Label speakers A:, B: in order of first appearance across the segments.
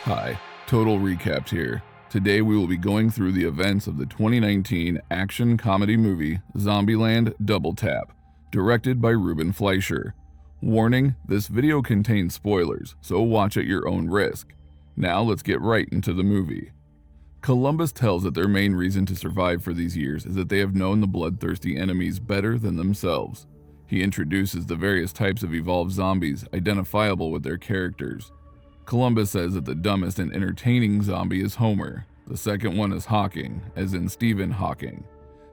A: Hi, Total Recapped here. Today we will be going through the events of the 2019 action comedy movie Zombieland Double Tap, directed by Ruben Fleischer. Warning, this video contains spoilers, so watch at your own risk. Now let's get right into the movie. Columbus tells that their main reason to survive for these years is that they have known the bloodthirsty enemies better than themselves. He introduces the various types of evolved zombies identifiable with their characters. Columbus says that the dumbest and entertaining zombie is Homer. The second one is Hawking, as in Stephen Hawking.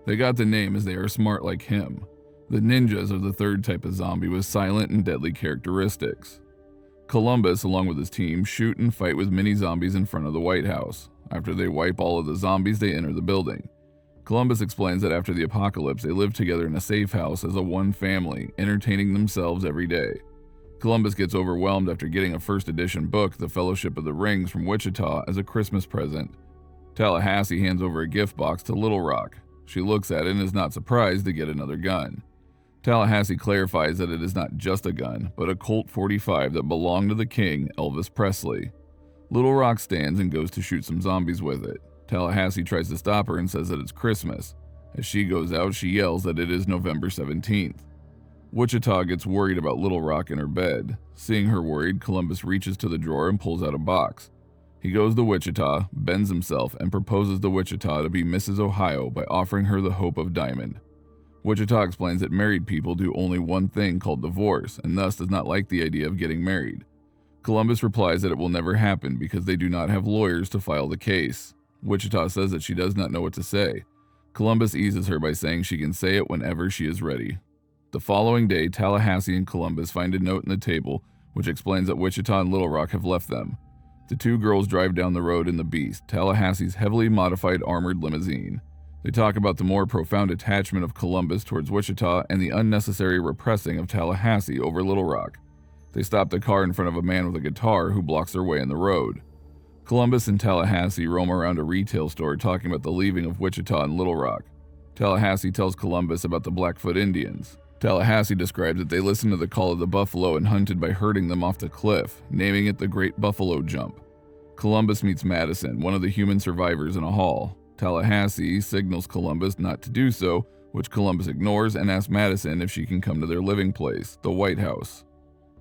A: They got the name as they are smart like him. The ninjas are the third type of zombie with silent and deadly characteristics. Columbus, along with his team, shoot and fight with mini zombies in front of the Whitehouse. After they wipe all of the zombies, they enter the building. Columbus explains that after the apocalypse, they live together in a safe house as a one family, entertaining themselves every day. Columbus gets overwhelmed after getting a first edition book, The Fellowship of the Rings, from Wichita as a Christmas present. Tallahassee hands over a gift box to Little Rock. She looks at it and is not surprised to get another gun. Tallahassee clarifies that it is not just a gun, but a Colt 45 that belonged to the king, Elvis Presley. Little Rock stands and goes to shoot some zombies with it. Tallahassee tries to stop her and says that it's Christmas. As she goes out, she yells that it is November 17th. Wichita gets worried about Little Rock in her bed. Seeing her worried, Columbus reaches to the drawer and pulls out a box. He goes to Wichita, bends himself, and proposes to Wichita to be Mrs. Ohio by offering her the hope of diamond. Wichita explains that married people do only one thing called divorce, and thus does not like the idea of getting married. Columbus replies that it will never happen because they do not have lawyers to file the case. Wichita says that she does not know what to say. Columbus eases her by saying she can say it whenever she is ready. The following day, Tallahassee and Columbus find a note in the table which explains that Wichita and Little Rock have left them. The two girls drive down the road in the Beast, Tallahassee's heavily modified armored limousine. They talk about the more profound attachment of Columbus towards Wichita and the unnecessary repressing of Tallahassee over Little Rock. They stop the car in front of a man with a guitar who blocks their way in the road. Columbus and Tallahassee roam around a retail store talking about the leaving of Wichita and Little Rock. Tallahassee tells Columbus about the Blackfoot Indians. Tallahassee describes that they listened to the call of the buffalo and hunted by herding them off the cliff, naming it the Great Buffalo Jump. Columbus meets Madison, one of the human survivors, in a hall. Tallahassee signals Columbus not to do so, which Columbus ignores and asks Madison if she can come to their living place, the Whitehouse.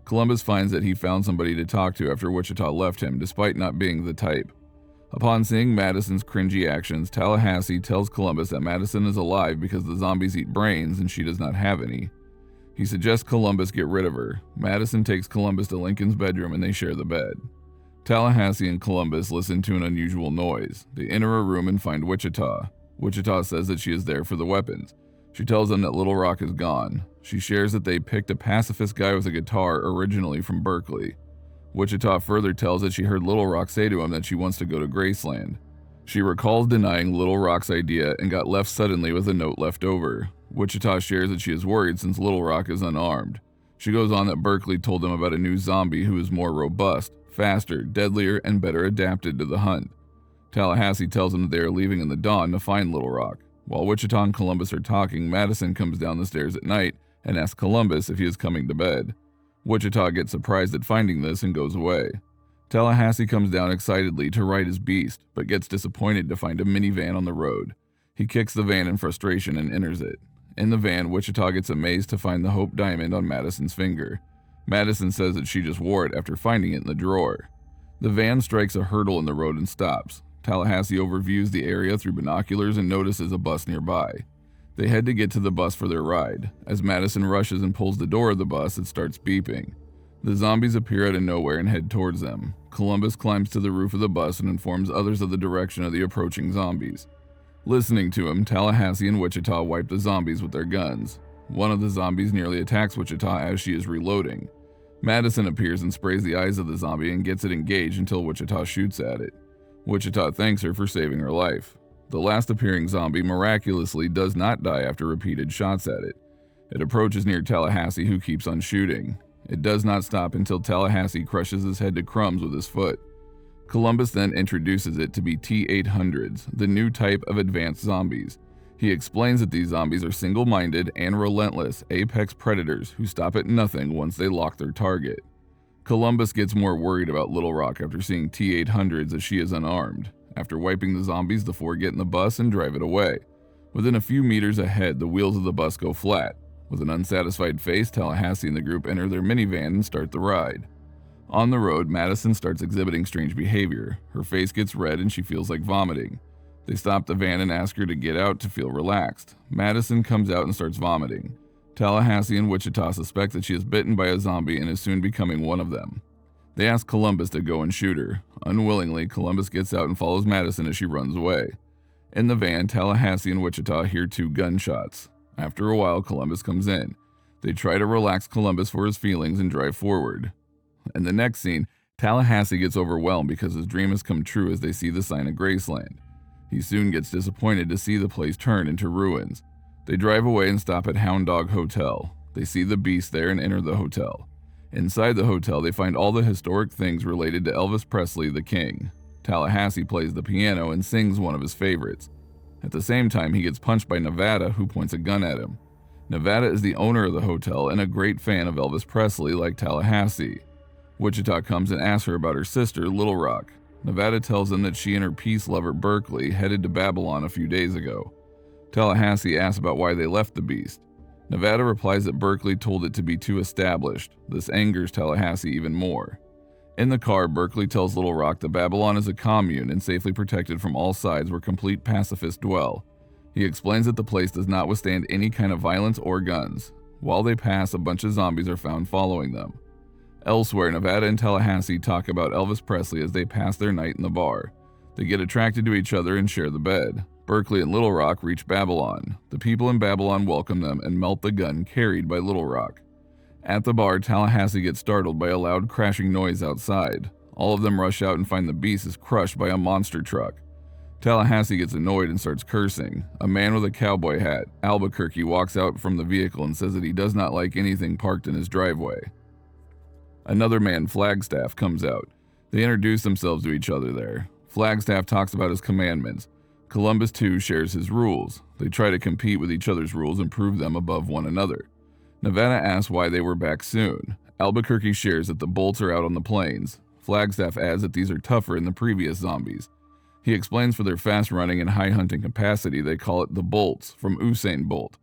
A: Columbus finds that he found somebody to talk to after Wichita left him, despite not being the type. Upon seeing Madison's cringy actions, Tallahassee tells Columbus that Madison is alive because the zombies eat brains and she does not have any. He suggests Columbus get rid of her. Madison takes Columbus to Lincoln's bedroom and they share the bed. Tallahassee and Columbus listen to an unusual noise. They enter a room and find Wichita. Wichita says that she is there for the weapons. She tells them that Little Rock is gone. She shares that they picked a pacifist guy with a guitar originally from Berkeley. Wichita further tells that she heard Little Rock say to him that she wants to go to Graceland. She recalls denying Little Rock's idea and got left suddenly with a note left over. Wichita shares that she is worried since Little Rock is unarmed. She goes on that Berkeley told them about a new zombie who is more robust, faster, deadlier, and better adapted to the hunt. Tallahassee tells them that they are leaving in the dawn to find Little Rock. While Wichita and Columbus are talking, Madison comes down the stairs at night and asks Columbus if he is coming to bed. Wichita gets surprised at finding this and goes away. Tallahassee comes down excitedly to ride his beast, but gets disappointed to find a minivan on the road. He kicks the van in frustration and enters it. In the van, Wichita gets amazed to find the Hope Diamond on Madison's finger. Madison says that she just wore it after finding it in the drawer. The van strikes a hurdle in the road and stops. Tallahassee overviews the area through binoculars and notices a bus nearby. They head to get to the bus for their ride. As Madison rushes and pulls the door of the bus, it starts beeping. The zombies appear out of nowhere and head towards them. Columbus climbs to the roof of the bus and informs others of the direction of the approaching zombies. Listening to him, Tallahassee and Wichita wipe the zombies with their guns. One of the zombies nearly attacks Wichita as she is reloading. Madison appears and sprays the eyes of the zombie and gets it engaged until Wichita shoots at it. Wichita thanks her for saving her life. The last appearing zombie miraculously does not die after repeated shots at it. It approaches near Tallahassee, who keeps on shooting. It does not stop until Tallahassee crushes his head to crumbs with his foot. Columbus then introduces it to be T-800s, the new type of advanced zombies. He explains that these zombies are single-minded and relentless apex predators who stop at nothing once they lock their target. Columbus gets more worried about Little Rock after seeing T-800s as she is unarmed. After wiping the zombies, the four get in the bus and drive it away. Within a few meters ahead, the wheels of the bus go flat. With an unsatisfied face, Tallahassee and the group enter their minivan and start the ride. On the road, Madison starts exhibiting strange behavior. Her face gets red and she feels like vomiting. They stop the van and ask her to get out to feel relaxed. Madison comes out and starts vomiting. Tallahassee and Wichita suspect that she is bitten by a zombie and is soon becoming one of them. They ask Columbus to go and shoot her. Unwillingly, Columbus gets out and follows Madison as she runs away. In the van, Tallahassee and Wichita hear 2 gunshots. After a while, Columbus comes in. They try to relax Columbus for his feelings and drive forward. In the next scene, Tallahassee gets overwhelmed because his dream has come true as they see the sign of Graceland. He soon gets disappointed to see the place turn into ruins. They drive away and stop at Hound Dog Hotel. They see the beast there and enter the hotel. Inside the hotel, they find all the historic things related to Elvis Presley, the king. Tallahassee plays the piano and sings one of his favorites. At the same time, he gets punched by Nevada, who points a gun at him. Nevada is the owner of the hotel and a great fan of Elvis Presley, like Tallahassee. Wichita comes and asks her about her sister, Little Rock. Nevada tells them that she and her peace lover, Berkeley, headed to Babylon a few days ago. Tallahassee asks about why they left the beast. Nevada replies that Berkeley told it to be too established. This angers Tallahassee even more. In the car, Berkeley tells Little Rock that Babylon is a commune and safely protected from all sides where complete pacifists dwell. He explains that the place does not withstand any kind of violence or guns. While they pass, a bunch of zombies are found following them. Elsewhere, Nevada and Tallahassee talk about Elvis Presley as they pass their night in the bar. They get attracted to each other and share the bed. Berkeley and Little Rock reach Babylon. The people in Babylon welcome them and melt the gun carried by Little Rock. At the bar, Tallahassee gets startled by a loud crashing noise outside. All of them rush out and find the beast is crushed by a monster truck. Tallahassee gets annoyed and starts cursing. A man with a cowboy hat, Albuquerque, walks out from the vehicle and says that he does not like anything parked in his driveway. Another man, Flagstaff, comes out. They introduce themselves to each other there. Flagstaff talks about his commandments. Columbus, too, shares his rules. They try to compete with each other's rules and prove them above one another. Nevada asks why they were back soon. Albuquerque shares that the Bolts are out on the plains. Flagstaff adds that these are tougher than the previous zombies. He explains for their fast running and high hunting capacity they call it the Bolts, from Usain Bolt.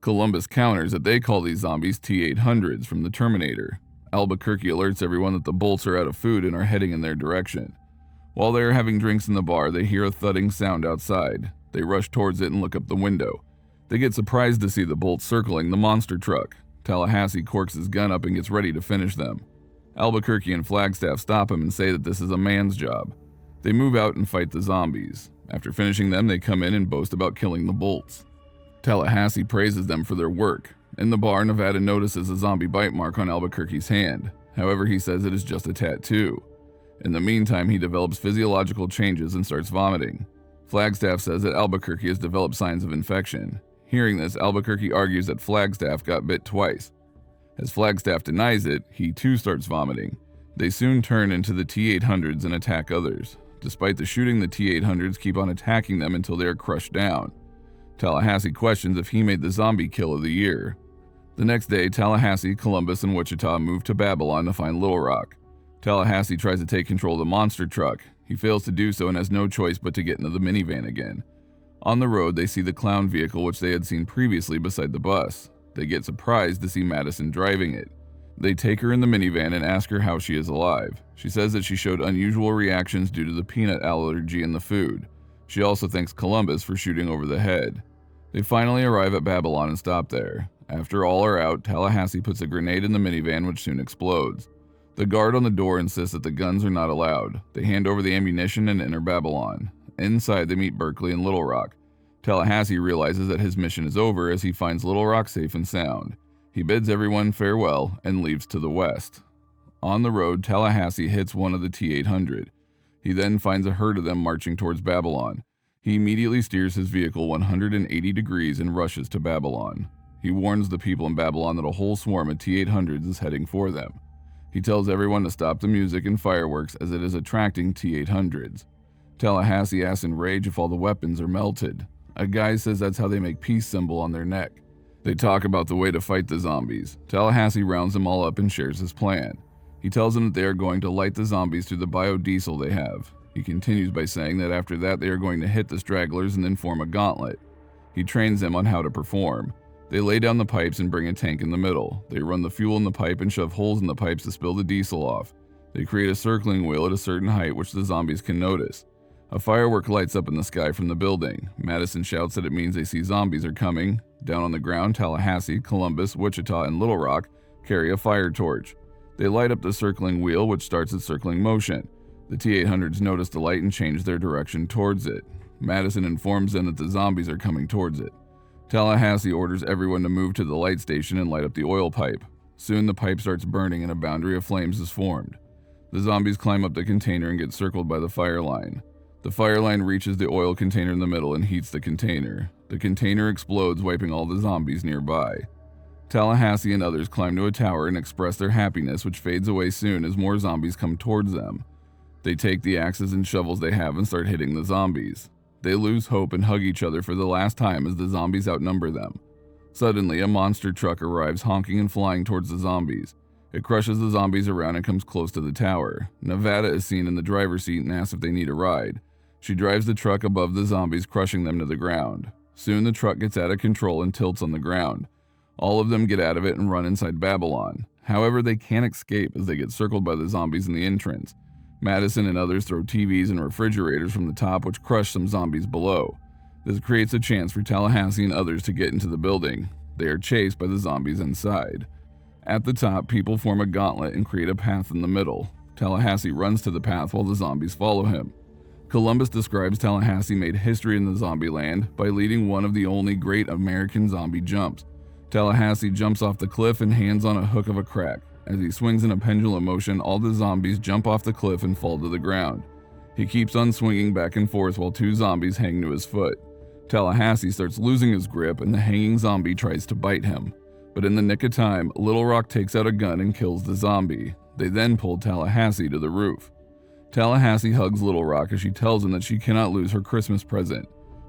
A: Columbus counters that they call these zombies T-800s from the Terminator. Albuquerque alerts everyone that the Bolts are out of food and are heading in their direction. While they are having drinks in the bar, they hear a thudding sound outside. They rush towards it and look up the window. They get surprised to see the Bolts circling the monster truck. Tallahassee corks his gun up and gets ready to finish them. Albuquerque and Flagstaff stop him and say that this is a man's job. They move out and fight the zombies. After finishing them, they come in and boast about killing the Bolts. Tallahassee praises them for their work. In the bar, Nevada notices a zombie bite mark on Albuquerque's hand. However, he says it is just a tattoo. In the meantime, he develops physiological changes and starts vomiting. Flagstaff says that Albuquerque has developed signs of infection. Hearing this, Albuquerque argues that Flagstaff got bit twice. As Flagstaff denies it, he too starts vomiting. They soon turn into the T-800s and attack others. Despite the shooting, the T-800s keep on attacking them until they are crushed down. Tallahassee questions if he made the zombie kill of the year. The next day, Tallahassee, Columbus, and Wichita move to Babylon to find Little Rock. Tallahassee tries to take control of the monster truck. He fails to do so and has no choice but to get into the minivan again. On the road, they see the clown vehicle which they had seen previously beside the bus. They get surprised to see Madison driving it. They take her in the minivan and ask her how she is alive. She says that she showed unusual reactions due to the peanut allergy in the food. She also thanks Columbus for shooting over the head. They finally arrive at Babylon and stop there. After all are out, Tallahassee puts a grenade in the minivan which soon explodes. The guard on the door insists that the guns are not allowed. They hand over the ammunition and enter Babylon. Inside, they meet Berkeley and Little Rock. Tallahassee realizes that his mission is over as he finds Little Rock safe and sound. He bids everyone farewell and leaves to the west. On the road, Tallahassee hits one of the T-800. He then finds a herd of them marching towards Babylon. He immediately steers his vehicle 180 degrees and rushes to Babylon. He warns the people in Babylon that a whole swarm of T-800s is heading for them. He tells everyone to stop the music and fireworks as it is attracting T-800s. Tallahassee asks in rage if all the weapons are melted. A guy says that's how they make peace symbol on their neck. They talk about the way to fight the zombies. Tallahassee rounds them all up and shares his plan. He tells them that they are going to light the zombies through the biodiesel they have. He continues by saying that after that they are going to hit the stragglers and then form a gauntlet. He trains them on how to perform. They lay down the pipes and bring a tank in the middle. They run the fuel in the pipe and shove holes in the pipes to spill the diesel off. They create a circling wheel at a certain height which the zombies can notice. A firework lights up in the sky from the building. Madison shouts that it means they see zombies are coming. Down on the ground, Tallahassee, Columbus, Wichita, and Little Rock carry a fire torch. They light up the circling wheel, which starts its circling motion. The T-800s notice the light and change their direction towards it. Madison informs them that the zombies are coming towards it. Tallahassee orders everyone to move to the light station and light up the oil pipe. Soon the pipe starts burning and a boundary of flames is formed. The zombies climb up the container and get circled by the fire line. The fire line reaches the oil container in the middle and heats the container. The container explodes, wiping all the zombies nearby. Tallahassee and others climb to a tower and express their happiness, which fades away soon as more zombies come towards them. They take the axes and shovels they have and start hitting the zombies. They lose hope and hug each other for the last time as the zombies outnumber them. Suddenly, a monster truck arrives, honking and flying towards the zombies. It crushes the zombies around and comes close to the tower. Nevada is seen in the driver's seat and asks if they need a ride. She drives the truck above the zombies, crushing them to the ground. Soon the truck gets out of control and tilts on the ground. All of them get out of it and run inside Babylon. However, they can't escape as they get circled by the zombies in the entrance. Madison and others throw TVs and refrigerators from the top, which crush some zombies below. This creates a chance for Tallahassee and others to get into the building. They are chased by the zombies inside. At the top, people form a gauntlet and create a path in the middle. Tallahassee runs to the path while the zombies follow him. Columbus describes Tallahassee made history in the Zombieland by leading one of the only great American zombie jumps. Tallahassee jumps off the cliff and hands on a hook of a crack. As he swings in a pendulum motion, all the zombies jump off the cliff and fall to the ground. He keeps on swinging back and forth while two zombies hang to his foot. Tallahassee starts losing his grip and the hanging zombie tries to bite him. But in the nick of time, Little Rock takes out a gun and kills the zombie. They then pull Tallahassee to the roof. Tallahassee hugs Little Rock as she tells him that she cannot lose her Christmas present.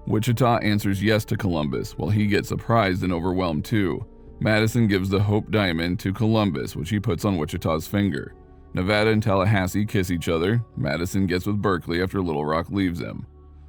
A: Wichita answers yes to Columbus, while he gets surprised and overwhelmed too. Madison gives the Hope Diamond to Columbus, which he puts on Wichita's finger. Nevada and Tallahassee kiss each other. Madison gets with Berkeley after Little Rock leaves him.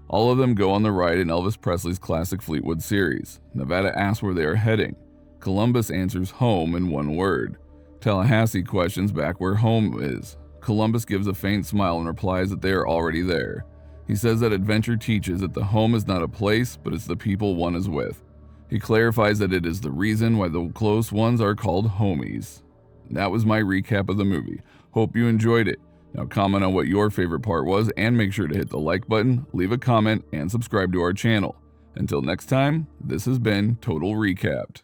A: All of them go on the ride in Elvis Presley's classic Fleetwood series. Nevada asks where they are heading. Columbus answers home in one word. Tallahassee questions back where home is. Columbus gives a faint smile and replies that they are already there. He says that adventure teaches that the home is not a place, but it's the people one is with. He clarifies that it is the reason why the close ones are called homies. That was my recap of the movie. Hope you enjoyed it. Now comment on what your favorite part was and make sure to hit the like button, leave a comment, and subscribe to our channel. Until next time, this has been Total Recapped.